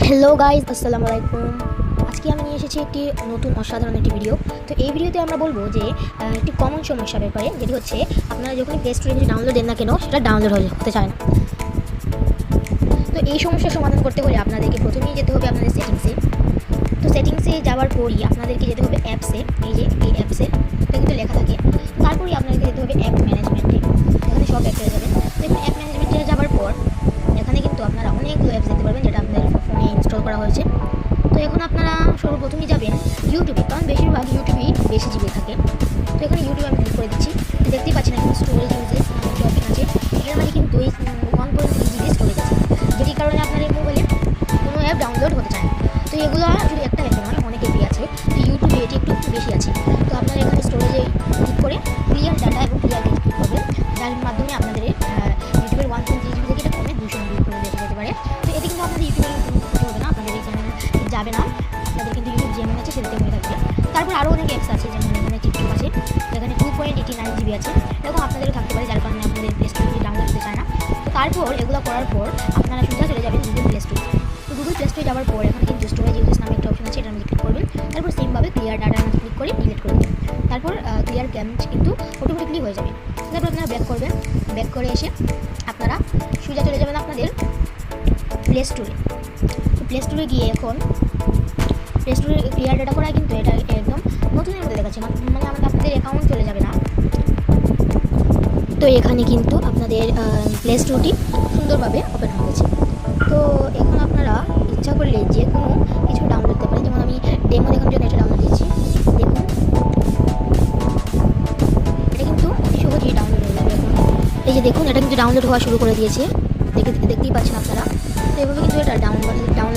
Hello guys, আসসালামু আলাইকুম। আজকে আমি নিয়ে এসেছি একটি নতুন অসাধারণ একটি ভিডিও। তো এই ভিডিওতে আমরা বলবো যে একটি কমন সমস্যা ব্যাপারে, যেটি হচ্ছে আপনারা যখনই প্লে স্টোরে কিছু ডাউনলোড দেন না কেন, সেটা ডাউনলোড হতে চায় না। তো এই সমস্যার সমাধান করতে হলে আপনাদেরকে প্রথমেই যেতে হবে আপনাদের সেটিংসে। তো সেটিংসে যাওয়ার পরই আপনাদেরকে যেতে হবে অ্যাপসে। এই যে এই অ্যাপসে এটা কিন্তু লেখা থাকে। তারপরেই আপনাদেরকে যেতে হবে অ্যাপ ম্যানেজমেন্টে। এখানে সব অ্যাপ পেয়ে যাবেন। দেখুন, অ্যাপ ম্যানেজমেন্টে যাওয়ার পর এখানে কিন্তু আপনারা অনেকগুলো অ্যাপস দেখতে পারবেন যেটা আপনাদের ফোনে ইনস্টল করা হয়েছে। তো এখন আপনারা সর্বপ্রথমেই যাবেন ইউটিউবে, কারণ বেশিরভাগ ইউটিউবেই বেশি জিবি থাকে। তো এখানে ইউটিউবে আমি ক্লিক করে দিচ্ছি। দেখতেই পাচ্ছেন এখানে স্টোরেজ ইউজেস অপশন আছে। এর মাঝে কিন্তু এই 1.3 জিবি স্টোরেজ আছে, যেটির কারণে আপনাদের মোবাইলে কোনো অ্যাপ ডাউনলোড হতে চায় না। তো এগুলো শুধু একটা অ্যাপে নয়, অনেক অ্যাপই আছে। তো ইউটিউবে এটি একটু বেশি আছে। তো আপনারা এখানে স্টোরেজে ক্লিক করে ক্লিয়ার ডাটা এবং ক্লিয়ার ক্লিক করবেন, যার মাধ্যমে আপনাদের ইউটিউবের 1.3 জিবি থেকে এটা কমে 200 MB করে যেতে পারে। তো এতে কিন্তু আপনাদের ইউটিউবের কোনো ক্ষতি হবে না, আপনাদের এখানে যাবে না। আপনাদের কিন্তু ইউটিউব যেমন আছে সেটাতে হয়ে থাকবে। তারপর আরও অনেক অ্যাপস আছে, যেমন এখানে টিকটক আছে, এখানে 2.89 জিবি আছে। এরকম আপনাদেরও থাকতে পারে, যার কারণে আপনাদের প্লে স্টোর থেকে ডাউনলোড করতে চায় না। তো তারপর এগুলো করার পর আপনারা সোজা চলে যাবেন গুগল প্লে স্টোরে। তো গুগল প্লে স্টোরে যাওয়ার পর এখানে কিন্তু স্টোরেজ ইউজেস নামে একটা অপশন আছে, এটার মধ্যে ক্লিক করবেন। তারপর সেমভাবে ক্লিয়ার ডাটার মধ্যে ক্লিক করে ডিলিট করে দেবেন। তারপর ক্লিয়ার ক্যামেজ কিন্তু অটোমেটিকলি হয়ে যাবে। তারপর আপনারা ব্যাক করবেন। ব্যাক করে এসে আপনারা সোজা চলে যাবেন আপনাদের প্লে স্টোরে। তো প্লে স্টোরে গিয়ে এখন প্লে স্টোরে ক্লিয়ার ডাটা করা কিন্তু এটা একদম নতুনের মধ্যে দেখাচ্ছে, মানে আপনাদের অ্যাকাউন্ট চলে যাবে না। তো এখানে কিন্তু আপনাদের প্লে স্টোরটি সুন্দরভাবে ওপেন হয়ে গেছে। তো এখন আপনারা ইচ্ছা করলে যে কোনো কিছু ডাউনলোড করতে পারেন, যেমন আমি ডেমো দেখানোর জন্য এটা ডাউনলোড দিয়েছি। দেখুন, এটা কিন্তু অতি সহজেই ডাউনলোড হয়ে যাবে। এখন এই যে দেখুন, এটা কিন্তু ডাউনলোড হওয়া শুরু করে দিয়েছে, দেখতেই পাচ্ছেন আপনারা। তো এভাবে কিন্তু এটা ডাউনলোড